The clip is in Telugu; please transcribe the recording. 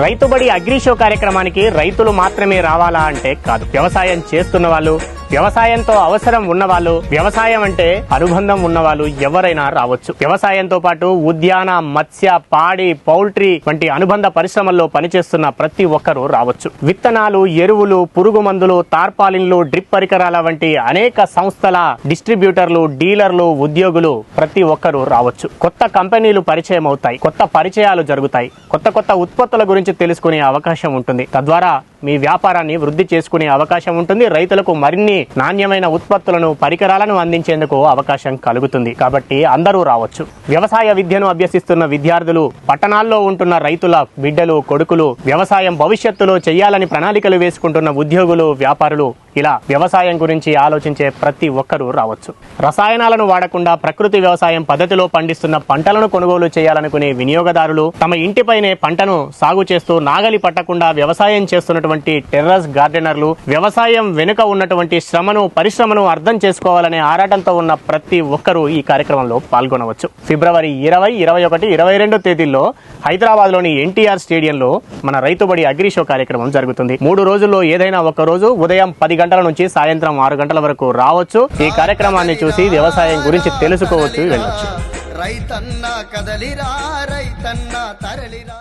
రైతుబడి అగ్రి షో కార్యక్రమానికి రైతులు మాత్రమే రావాలా అంటే కాదు. వ్యవసాయం చేస్తున్న వాళ్ళు, వ్యవసాయంతో అవసరం ఉన్నవాళ్ళు, వ్యవసాయం అంటే అనుబంధం ఉన్నవాళ్ళు ఎవరైనా రావచ్చు. వ్యవసాయంతో పాటు ఉద్యాన, మత్స్య, పాడి, పౌల్ట్రీ వంటి అనుబంధ పరిశ్రమల్లో పనిచేస్తున్న ప్రతి ఒక్కరూ రావచ్చు. విత్తనాలు, ఎరువులు, పురుగు మందులు, తార్పాలిన్లు, డ్రిప్ పరికరాల వంటి అనేక సంస్థల డిస్ట్రిబ్యూటర్లు, డీలర్లు, ఉద్యోగులు ప్రతి ఒక్కరూ రావచ్చు. కొత్త కంపెనీలు పరిచయం అవుతాయి, కొత్త పరిచయాలు జరుగుతాయి, కొత్త ఉత్పత్తుల గురించి తెలుసుకునే అవకాశం ఉంటుంది. తద్వారా మీ వ్యాపారాన్ని వృద్ధి చేసుకునే అవకాశం ఉంటుంది. రైతులకు మరిన్ని నాణ్యమైన ఉత్పత్తులను, పరికరాలను అందించేందుకు అవకాశం కలుగుతుంది. కాబట్టి అందరూ రావచ్చు. వ్యవసాయ విద్యను అభ్యసిస్తున్న విద్యార్థులు, పట్టణాల్లో ఉంటున్న రైతుల బిడ్డలు, కొడుకులు, వ్యవసాయం భవిష్యత్తులో చేయాలని ప్రణాళికలు వేసుకుంటున్న ఉద్యోగులు, వ్యాపారులు, ఇలా వ్యవసాయం గురించి ఆలోచించే ప్రతి ఒక్కరూ రావచ్చు. రసాయనాలను వాడకుండా ప్రకృతి వ్యవసాయం పద్ధతిలో పండిస్తున్న పంటలను కొనుగోలు చేయాలనుకునే వినియోగదారులు, తమ ఇంటిపైనే పంటను సాగు చేస్తూ నాగలి పట్టకుండా వ్యవసాయం చేస్తున్నటువంటి టెర్రస్ గార్డెనర్లు, వ్యవసాయం వెనుక ఉన్నటువంటి శ్రమను, పరిశ్రమను అర్థం చేసుకోవాలనే ఆరాటంతో ఉన్న ప్రతి ఒక్కరూ ఈ కార్యక్రమంలో పాల్గొనవచ్చు. ఫిబ్రవరి 20, 21, 22 తేదీల్లో హైదరాబాద్ లోని ఎన్టీఆర్ స్టేడియంలో మన రైతుబడి అగ్రి షో కార్యక్రమం జరుగుతుంది. 3 రోజుల్లో ఏదైనా ఒక రోజు ఉదయం 10 గంటల నుంచి సాయంత్రం 6 గంటల వరకు రావచ్చు. ఈ కార్యక్రమాన్ని చూసి వ్యవసాయం గురించి తెలుసుకోవచ్చు, వెళ్ళొచ్చు. రైతన్న కదలిరా, రైతన్న తరలిరా.